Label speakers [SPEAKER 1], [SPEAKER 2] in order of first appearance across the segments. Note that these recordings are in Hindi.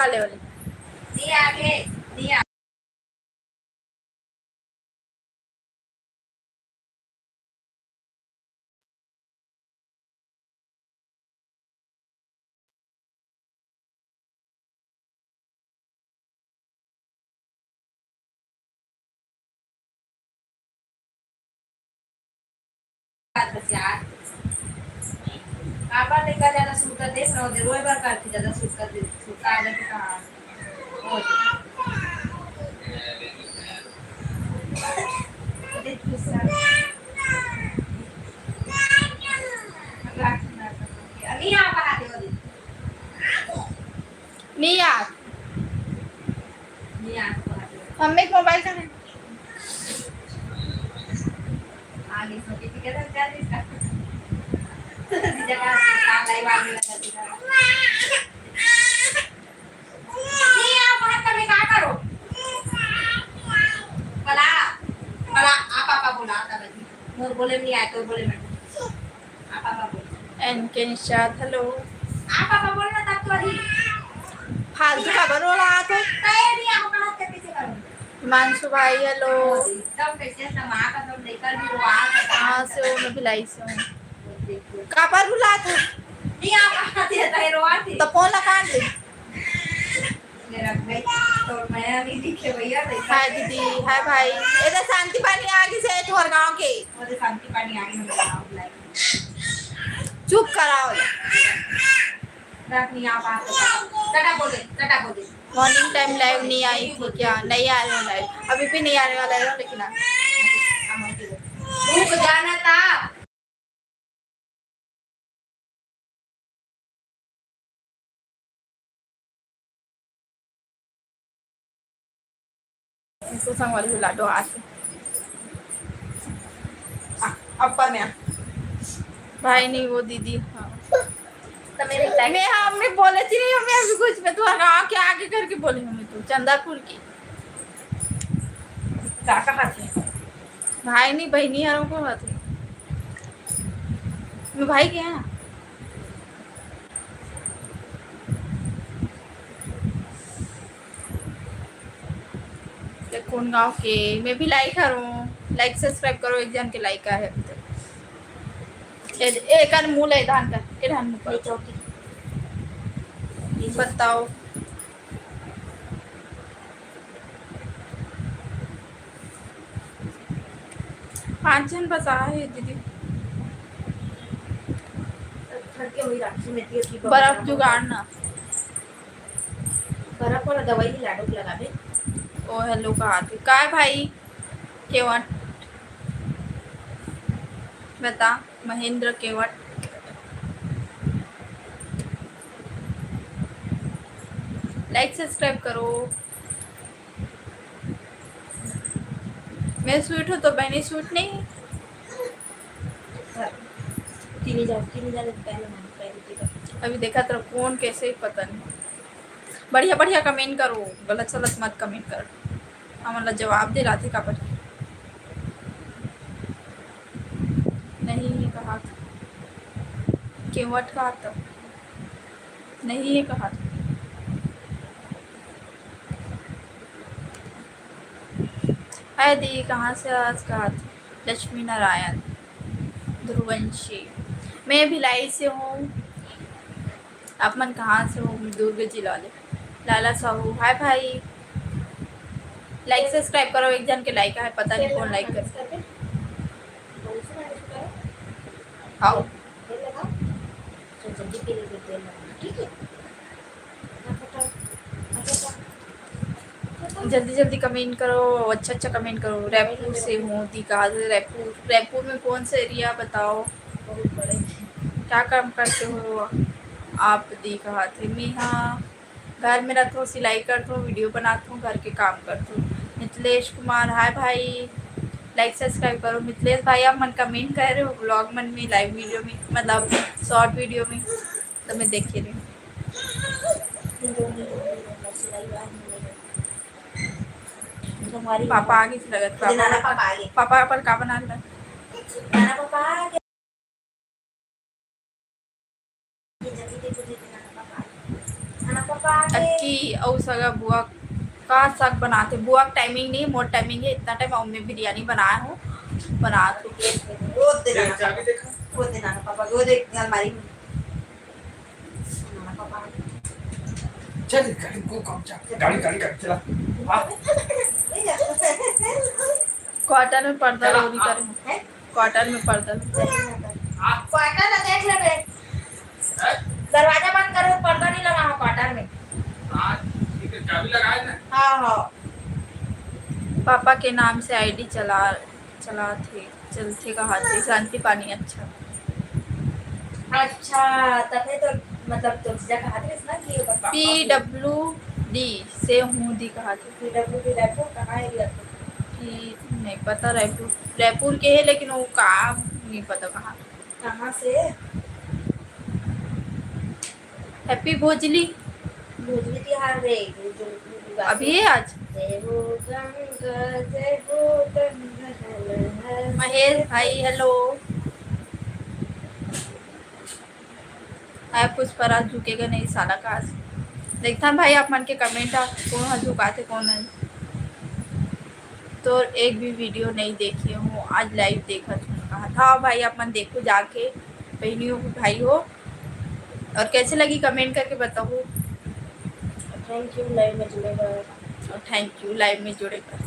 [SPEAKER 1] वाले वाले
[SPEAKER 2] नहीं आगे नहीं आगे। बस यार पापा ने कहा ज्यादा सूट कर दे ना दे रोए बार करती ज्यादा सूट कर दे सूट आ जाए कहां देख दूसरा अभी यहां पर आते हो
[SPEAKER 1] नहीं यार
[SPEAKER 2] नहीं यहां पर
[SPEAKER 1] मम्मी को मोबाइल का
[SPEAKER 2] आगे सोचे कि क्या क्या इसका जगह काम लाइव आने लगा दिया नहीं आप वहां कभी क्या करो बला बला आप पापा बोला था मोर बोले नहीं आए तो बोले मैं आप पापा बोले
[SPEAKER 1] एन के निशात हेलो
[SPEAKER 2] आप पापा बोलना तब तो अभी
[SPEAKER 1] फालतू का बनो रहा तो
[SPEAKER 2] नहीं आप कहां से कैसे करूं
[SPEAKER 1] हिमांशु भाई हेलो
[SPEAKER 2] तब कैसे समा का तुम लेकर भी वो आ
[SPEAKER 1] कहाँ से हो? मैं भिलाई से हूँ। कहाँ पर बुला था?
[SPEAKER 2] नहीं आप आते हैं रोआते
[SPEAKER 1] तो फोन लगा दे।
[SPEAKER 2] मेरा भाई तो मैं नहीं दिखे भैया
[SPEAKER 1] हाय दीदी हाय भाई इधर शांति पानी आगे से तोहर गांव के
[SPEAKER 2] और शांति पानी आगे हम गांव लाइक
[SPEAKER 1] चुप कराओ
[SPEAKER 2] रखनी आप टटा बोले
[SPEAKER 1] मॉर्निंग टाइम लाइव नहीं आई थी क्या? नहीं आ रहे लाइव अभी भी नहीं आने वाला है लेकिन
[SPEAKER 2] रुक जाना था
[SPEAKER 1] इसको संग वाली हिला दो हाथ से ऊपर में भाई नहीं वो दीदी हाँ
[SPEAKER 2] तो मेरे
[SPEAKER 1] मैं हमें बोले थी नहीं हमें अभी कुछ मैं तुम्हारा गाँव के आगे करके बोली हमें तो चंदापुर की
[SPEAKER 2] काका हाथ है
[SPEAKER 1] भाई नहीं बहनी यारों को बात है मैं भाई के हैं कौन गाँव के मैं भी लाइक करूँ लाइक सब्सक्राइब करो एक जन के लाइक का है एक मुँह ले धान का ये धान मुँह
[SPEAKER 2] चौकी
[SPEAKER 1] बताओ पाँच जन बस आए दीदी
[SPEAKER 2] थके हुई राखी में थी
[SPEAKER 1] बर्फ जुगाड़ना
[SPEAKER 2] बर्फ वाला दवाई ही लाडो लगा दे
[SPEAKER 1] ओ हेलो कहा थे का भाई केवट बता महेंद्र केवट लाइक सब्सक्राइब करो मैं स्वीट हूँ तो बहनी स्वीट नहीं
[SPEAKER 2] चीनी जा पहले
[SPEAKER 1] अभी देखा तो कौन कैसे पता नहीं बढ़िया बढ़िया कमेंट करो गलत सलत मत कमेंट करो हमारा जवाब दे रहा थे का पर नहीं कहा था केवट कहा था नहीं ये कहा था है दी कहाँ से आज कहा था लक्ष्मी नारायण ध्रुवंशी मैं भिलाई से हूँ आप मन कहाँ से हो? दुर्ग जिला वाले लाला साहू हाय भाई लाइक सब्सक्राइब करो एक जन के लाइक है पता नहीं कौन लाइक कर आओ जल्दी जल्दी कमेंट करो अच्छा अच्छा कमेंट करो रायपुर से हूँ दीघा से रायपुर में कौन सा एरिया बताओ क्या काम करते हो आप दीघा थे मैं हाँ घर में रहता हूँ सिलाई करता हूँ वीडियो बनाता हूँ घर के काम करता हूँ मिथिलेश कुमार हाय भाई लाइक सब्सक्राइब करो मिथिलेश भाई आप मन कमेंट कर रहे हो ब्लॉग मन में लाइव वीडियो में मतलब शॉर्ट वीडियो में तो मैं देख रही हूँ पापा आगे से लगा पापा पर का बना अक्की मम्मी और सगा बुआ का साग बनाते। बुआ का टाइमिंग नहीं, मोर टाइमिंग है। इतना टाइम मम्मी बिरयानी बनाया हूँ, बना तो
[SPEAKER 2] वो देना पापा वो देख अलमारी में पापा
[SPEAKER 3] चल गाड़ी को कम गाड़ी गाड़ी गाड़ी चला हाँ
[SPEAKER 1] क्वार्टर में पर्दा
[SPEAKER 3] चला,
[SPEAKER 1] रोरी
[SPEAKER 3] हाँ।
[SPEAKER 1] करे, क्वार्टर में पर्दा
[SPEAKER 2] क्वार्टर ना देख ले बे दरवाजा बंद करो पर्दा नहीं लगा हो क्वार्टर में
[SPEAKER 3] हाँ ठीक है चाबी लगाए ना
[SPEAKER 2] हाँ हाँ
[SPEAKER 1] पापा के नाम से आईडी चलते कहा थे शांति पानी। अच्छा
[SPEAKER 2] अच्छा तब तो मतलब तो जगह आते ना कि
[SPEAKER 1] PWD से हूँ दी कहा थे।
[SPEAKER 2] PWD रायपुर कहाँ एरिया
[SPEAKER 1] कि नहीं पता, रायपुर के है लेकिन वो कहाँ नहीं पता कहाँ।
[SPEAKER 2] कहाँ से
[SPEAKER 1] हैप्पी भोजली
[SPEAKER 2] भोजली तिहार रे
[SPEAKER 1] अभी है आज। महेश भाई हेलो। पुष्पराज झुकेगा नहीं साला काश। देखता भाई आप मन के कमेंट कौन है झुकाते कौन है। तो एक भी वीडियो नहीं देखी हूँ, आज लाइव देखा कहा था भाई। आप मन देखो जाके, बहनी हो भाई हो, और कैसे लगी कमेंट करके बताओ।
[SPEAKER 2] थैंक यू लाइव में जुड़ेगा
[SPEAKER 1] और थैंक यू लाइव में जुड़ेगा।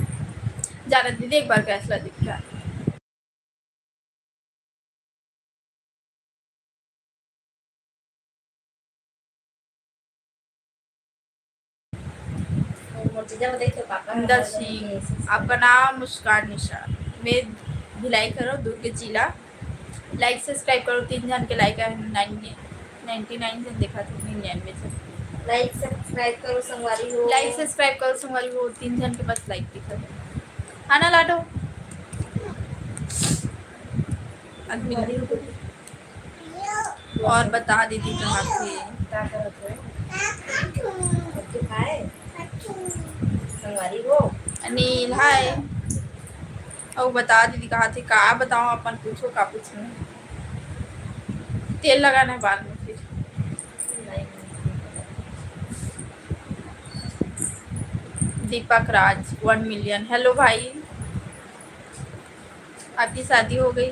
[SPEAKER 1] जाना दीदी एक बार कैसा दिख रहा है। अंदर सिंह आपका नाम मुस्कान निशा में भिलाई करो दुर्ग जिला। लाइक सब्सक्राइब करो 3 जन के लाइक है 99 जन देखा था 99 जन।
[SPEAKER 2] लाइक सब्सक्राइब करो संगवारी हो
[SPEAKER 1] 3 जन के पास लाइक दिखा था। खाना लाडो
[SPEAKER 2] संगवारी हो
[SPEAKER 1] और बता दीदी कहाँ थे।
[SPEAKER 2] क्या करत है तो खाए संगवारी हो
[SPEAKER 1] अनिल हाय। और बता दीदी कहाँ थे। कहाँ बताओ अपन पूछो का पूछना। तेल लगाना है बाल में फिर। दीपक राज 1 मिलियन हेलो भाई। आपकी शादी हो गई।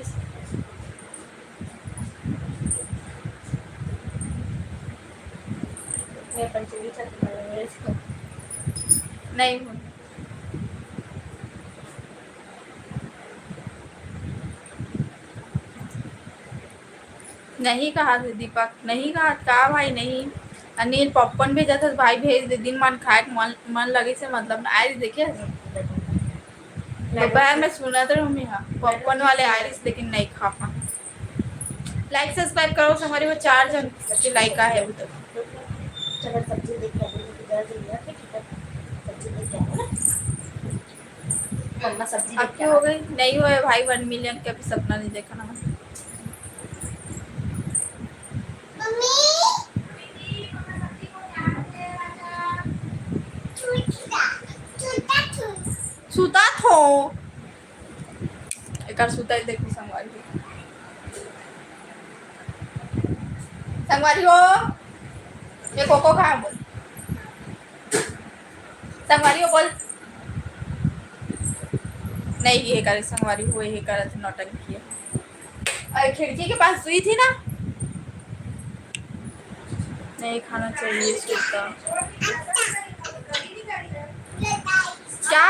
[SPEAKER 2] मैं पंचमी छठ
[SPEAKER 1] नहीं हूँ। नहीं कहा था दीपक, नहीं कहा भाई नहीं। अनिल पॉपकॉर्न भेजा था भाई, भेज दे। दिन मन खाए मन लगे से मतलब आयरिस देखे दोपहर में सुना था हम यहाँ पॉपकॉर्न वाले आयरिस, लेकिन नहीं खा पा। लाइक सब्सक्राइब करो हमारे वो 4 जन के लाइक आए अभी तक।
[SPEAKER 2] चलो सब्जी लेके मम्मा सब्जी
[SPEAKER 1] आपकी हो गई नहीं हुए भाई 1 मिलियन का भी सपना नहीं देखा ना। सुता थो एक सुता ही देखो संगवारी हो ये कोको खा बोल संगवारी हो बोल। नहीं ये करे संगवारी हो ये करे थे नौटंकी। अरे खिड़की के पास सुई थी ना। नहीं खाना चाहिए सूता। क्या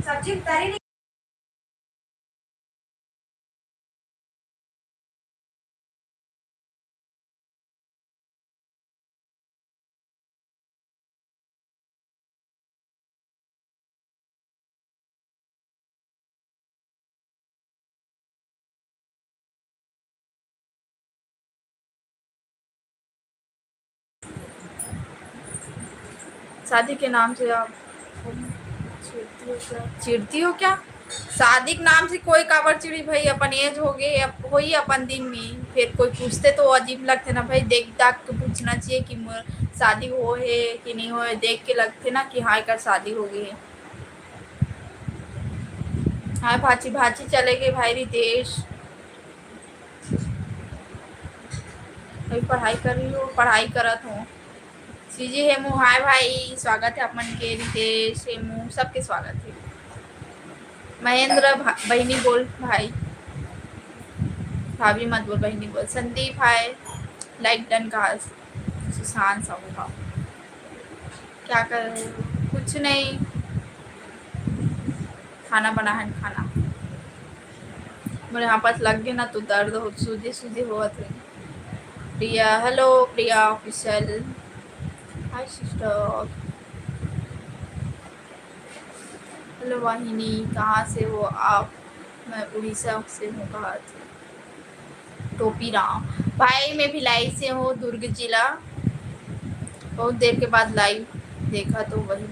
[SPEAKER 2] सब्जी उतारी नहीं
[SPEAKER 1] शादी के नाम से आप चिढ़ती हो क्या। शादी के नाम से कोई काबर चिड़ी भाई। अपन एज हो गए हो ही अपन दिन में, फिर कोई पूछते तो अजीब लगते ना भाई। देख दाख के पूछना चाहिए कि शादी हो है कि नहीं हो है। देख के लगते ना कि हाँ कर शादी हो गई है। हाँ भाची भाची चले गए भाई रितेश। अभी पढ़ाई कर रही हो। पढ़ाई करत हूँ सीजी हेमू हाय भाई, स्वागत है अपन के। रितेश हेमू सबके स्वागत है। महेंद्र बहनी बोल भाई, भाभी मत बोल बहनी बोल। संदीप हाय, लाइक डन कहा। सुशांत साहू क्या कर रहे हो? कुछ नहीं, खाना बना है खाना। मेरे यहाँ पास लग गए ना तो दर्द हो, सूजी सूजी हुआ थे। प्रिया हेलो, प्रिया ऑफिशियल हाय सिस्टर। हेलो वाहिनी, कहाँ से हो आप? मैं उड़ीसा से हूँ। कहाँ से? टोपी राम भाई, मैं भिलाई से हूँ, दुर्ग जिला। बहुत देर के बाद लाइव देखा तो वही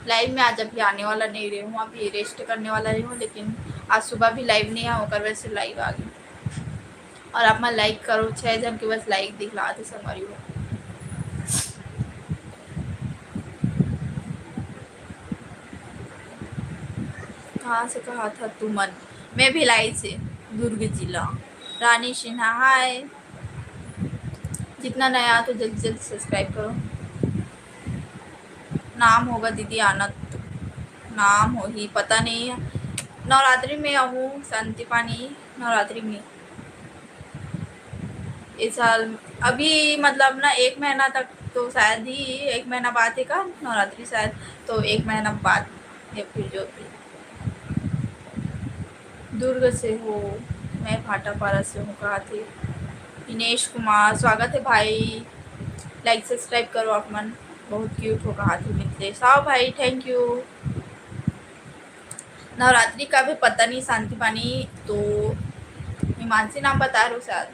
[SPEAKER 1] लाइव में आज अभी आने वाला नहीं रही हूँ, अभी रेस्ट करने वाला रही हूँ, लेकिन आज सुबह भी लाइव नहीं होकर वैसे लाइव आ गई। और आप मैं लाइक करो, 6 जन के बस लाइक दिखला थे समरी हो। कहाँ से कहा था तुमन? मैं भिलाई से, दुर्ग जिला। रानी सिन्हा हाय, जितना नया तो जल्दी जल्दी सब्सक्राइब करो। नाम होगा दीदी आनंद, नाम हो ही पता नहीं है। नवरात्रि में आऊँ शांति पानी, नवरात्रि में इस साल अभी मतलब ना 1 महीना तक तो शायद ही, 1 महीना बाद है का नवरात्रि शायद, तो 1 महीना बाद या फिर जो भी। दुर्ग से हो, मैं भाटापारा से हूँ। कहा थे? दिनेश कुमार स्वागत है भाई, लाइक सब्सक्राइब करो आप मन, बहुत क्यूट हो। कहा थे? मिथिलेश आओ भाई, थैंक यू। नवरात्रि का भी पता नहीं, शांति पानी तो हिमांशी नाम बता रहे हो शायद,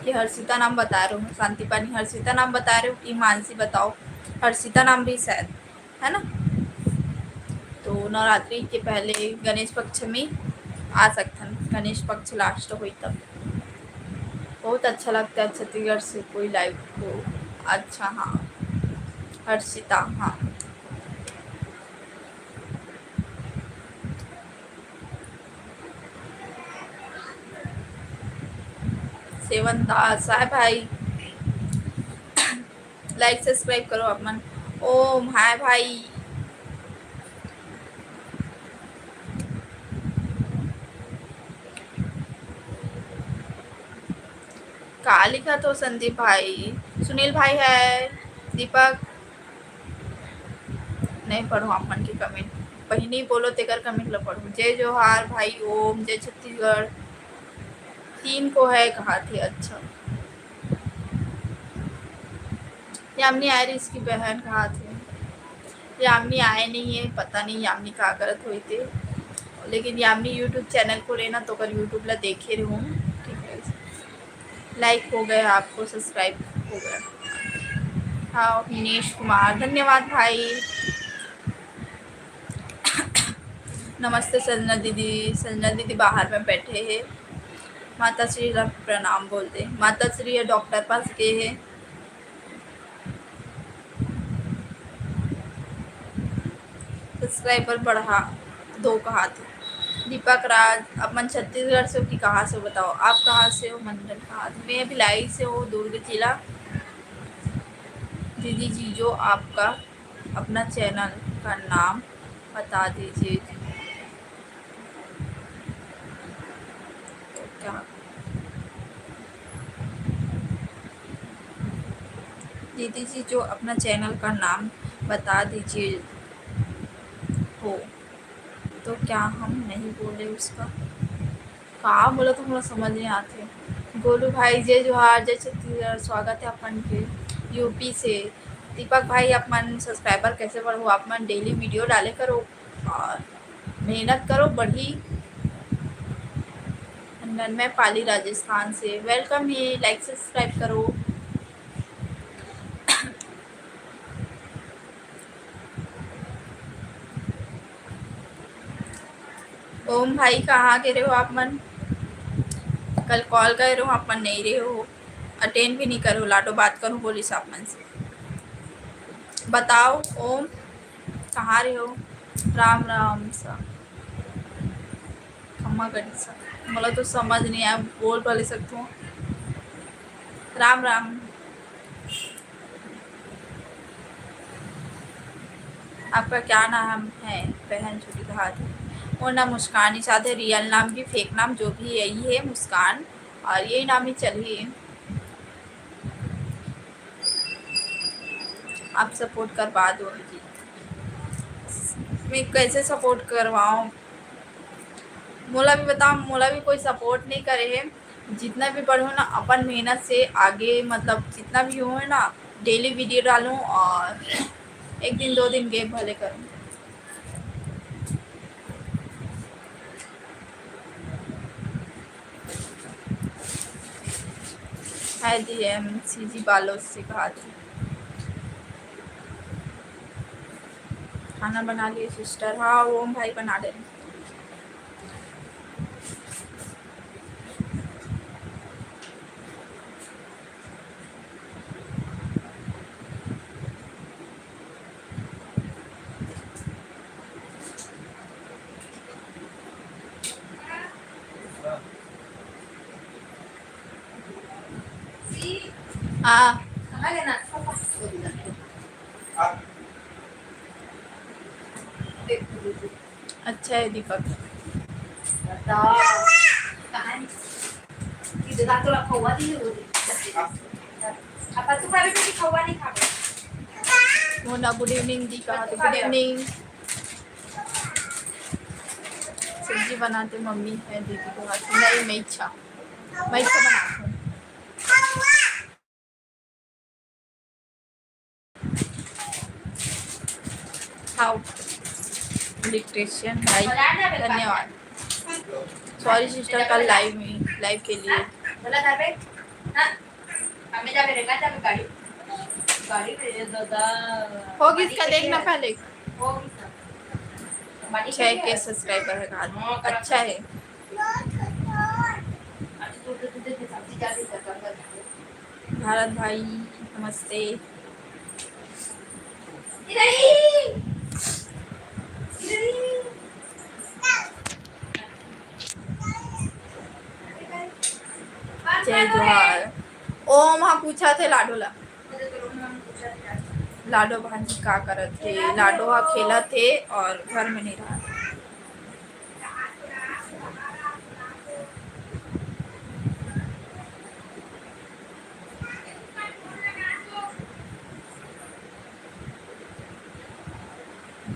[SPEAKER 1] कि हर्षिता नाम बता रहे हो? शांति पानी हर्षिता नाम बता रहे हो कि हिमांशी? बताओ, हर्षिता नाम भी शायद है ना। तो नवरात्रि के पहले गणेश पक्ष में आ सकथन, गणेश पक्ष लास्ट हुई तब बहुत अच्छा लगता है छत्तीसगढ़ से कोई लाइव हो। अच्छा हाँ हर्षिता, हाँ सेवन दास है भाई, लाइक सब्सक्राइब करो अपन। ओम हाय भाई, का लिखा तो संदीप भाई, सुनील भाई है, दीपक नहीं पढ़ो अपन की कमेंट, बहिनी बोलो तेकर कमेंट लो पढ़ो। जय जोहार भाई, ओम जय छत्तीसगढ़। 3 को है कहा थे? अच्छा यामिनी आए रही, इसकी बहन कहा थे? यामिनी आए नहीं है, पता नहीं यामिनी का करत हुई थे, लेकिन यामिनी यूट्यूब चैनल को लेना तो कर यूट्यूब ला देखे रहूँ। ठीक है, लाइक हो गया, आपको सब्सक्राइब हो गया। हाँ दिनेश कुमार धन्यवाद भाई। नमस्ते संजना दीदी, संजना दीदी बाहर में बैठे हैं। माता श्री का प्रणाम बोल दे। माता श्री डॉक्टर पास गए हैं। सब्सक्राइबर बढ़ा 2 कहा थे? दीपक राज, अपन छत्तीसगढ़ से हो कि कहाँ से बताओ? आप कहाँ से हो? मंडल कहा थे? मैं भिलाई से हूँ, दुर्ग जिला। दीदी जी जो आपका अपना चैनल का नाम बता दीजिए। तो क्या दीदी जी जो अपना चैनल का नाम बता दीजिए हो, तो क्या हम नहीं बोले उसका? कहाँ बोला तो हमरा समझ नहीं आते। गोलू भाई जय जोहार, जय छत्तीसगढ़, स्वागत है अपन के यूपी से। दीपक भाई अपन सब्सक्राइबर कैसे बढ़ो? अपन डेली वीडियो डाले करो और मेहनत करो बढ़ी। मैं पाली राजस्थान से, वेलकम है, लाइक सब्सक्राइब करो। ओम भाई कहाँ के रहे हो आप मन? कल कॉल कर रहे हो अपन नहीं रहे हो, अटेंड भी नहीं करो, लाडो बात करूँ बोलिस आप मन से। बताओ ओम कहाँ रहे हो? राम राम सा खम्मा गढ़ी सा, मला तो समझ नहीं आया, बोल पा सकती हूँ। राम राम आपका क्या नाम है? बहन छोटी कहा थी। वो ना मुस्कान इशाद है, रियल नाम भी फेक नाम जो भी यही है मुस्कान, और यही नाम ही चलिए। आप सपोर्ट करवा दो जी। मैं कैसे सपोर्ट करवाऊँ? मोला भी बताओ, मोला भी कोई सपोर्ट नहीं करे है। जितना भी पढ़ो ना अपन मेहनत से आगे, मतलब जितना भी हो है ना, डेली वीडियो डालूँ और एक दिन 2 दिन गैप भले करूँ। है जी MCG बालों से कहा थी। खाना बना लिए सिस्टर? हाँ ओम भाई बना दे। हाँ
[SPEAKER 2] कहाँ लेना
[SPEAKER 1] अच्छा है दीपक।
[SPEAKER 2] कहानी तिथे दाखवला खवा दिली होती आता तू काय की खवा नाही खावे।
[SPEAKER 1] मोना गुड इवनिंग दी कहा तो गुड इवनिंग। सब्जी बनाते मम्मी है दीदी को हाथ नहीं, मैं इच्छा बनाती हूँ। हाउ इलेक्ट्रिशियन भाई धन्यवाद। सॉरी सिस्टर कल लाइव के लिए।
[SPEAKER 2] बोला घर पे हां हमें जा के रेगा जा गाड़ी गाड़ी पे दादा
[SPEAKER 1] होगी इसका देखना पहले।
[SPEAKER 2] होगी सर
[SPEAKER 1] 6K सब्सक्राइबर है कहा। अच्छा है।
[SPEAKER 2] सब्जी जाती कर
[SPEAKER 1] भारत भाई नमस्ते। जय जोहार। ओम हाँ पूछा थे लाडोला। लाडो भांजी का करत थे? लाडो हाँ खेला थे और घर में नहीं रहा।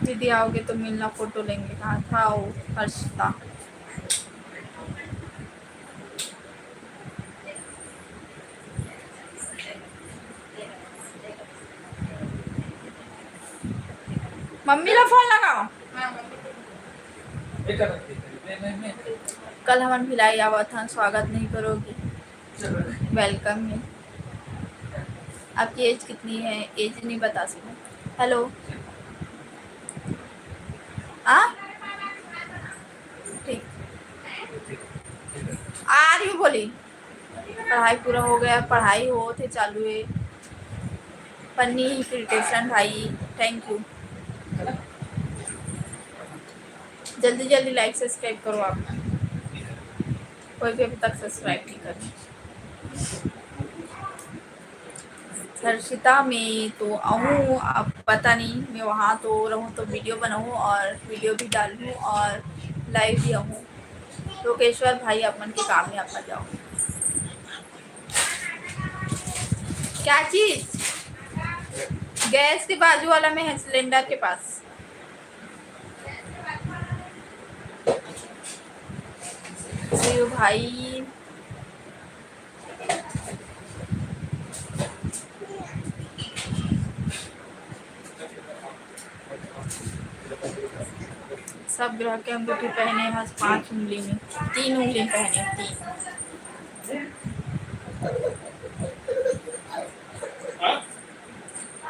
[SPEAKER 1] दीदी आओगे तो मिलना, फोटो लेंगे। कहा था वो हर्षिता। मम्मी ला फोन लगाओ। कल हमन भिलाई आवा था, स्वागत नहीं करोगी? वेलकम है। आपकी एज कितनी है? एज नहीं बता सकते। हेलो आ ठीक आ रही हूँ। बोली पढ़ाई पूरा हो गया, पढ़ाई हो थे चालू है। पन्नी प्रिटेशन भाई थैंक यू। जल्दी जल्दी लाइक सब्सक्राइब करो आप। कोई भी अभी तक सब्सक्राइब नहीं करें। हर्षिता में तो आऊँ, अब पता नहीं। मैं वहाँ तो रहूँ तो वीडियो बनाऊँ और वीडियो भी डालूँ और लाइव भी आऊँ। लोकेश्वर भाई अपन के काम में आप जाओ। क्या चीज? गैस के बाजू वाला में है, सिलेंडर के पास। भाई सब ग्रह के अंगूठी पहने हैं 5 उंगली में, 3 उंगली पहने 3।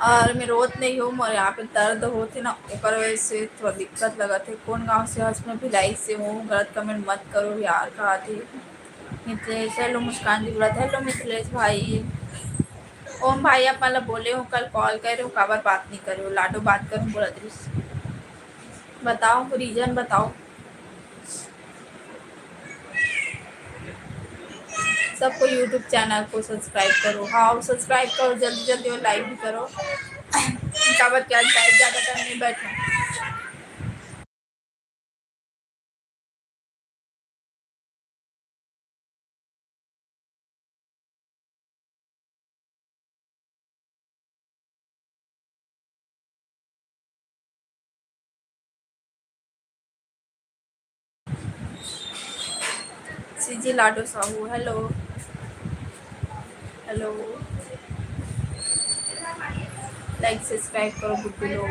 [SPEAKER 1] और मैं रोत नहीं हूँ, और यहाँ पे दर्द होते ना ऊपर वजह से थोड़ा दिक्कत लगा थे। कौन गांव से? हंस में भिलाई से हूँ। गलत कमेंट मत करो यार। कहा थे मिथिलेश। हेलो मुस्कान जी बोला था। हेलो मिथिलेश भाई। ओम भाई आप मतलब बोले हो कल कॉल करे हो, काबर बात नहीं करे हो? लाडो बात करूँ बोला दृश्य बताओ, रीजन बताओ। सबको यूट्यूब चैनल को सब्सक्राइब करो। हाँ सब्सक्राइब करो जल्दी जल्दी, और लाइक भी करो। इनका फटाफट क्या टाइम ज़्यादा टाइम नहीं बैठना। CG Lado Sahu hello hello, like subscribe करो गुड्डू लोग।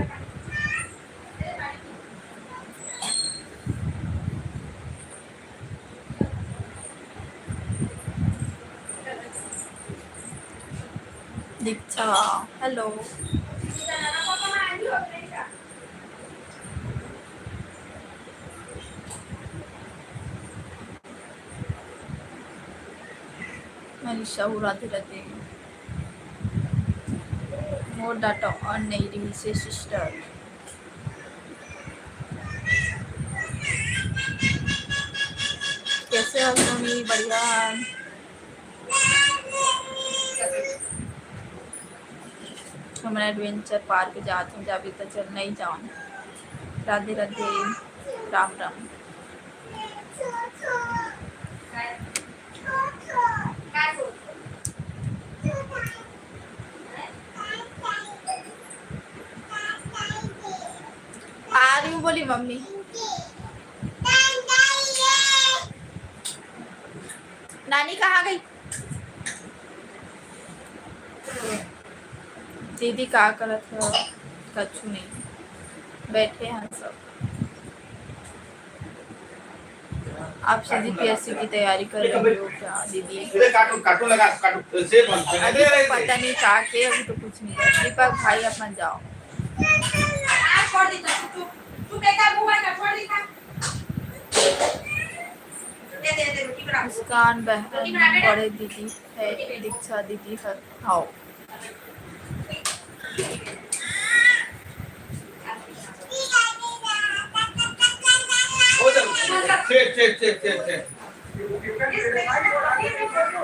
[SPEAKER 1] Diksha hello, Manisha Radhe Radhe. More data on नहीं रही से सिस्टर। कैसे हो सोनी? बढ़िया। हमारा एडवेंचर पार्क जाते हैं, अभी तो चल नहीं जाऊँ। राधे राधे, राम राम। आ रही हूँ बोली मम्मी। नानी कहाँ गई? दीदी क्या करत है? कछु नहीं, बैठे हैं सब। आप सीधी पीएससी की तैयारी कर रही हो क्या दीदी?
[SPEAKER 3] काटू लगा काटू से
[SPEAKER 1] अभी तो पता नहीं क्या के, अभी तो कुछ नहीं कर। दीपक भाई अपना जाओ। मुस्कान बहन बड़े दीदी है, दीक्षा दीदी है। आओ
[SPEAKER 3] हो जा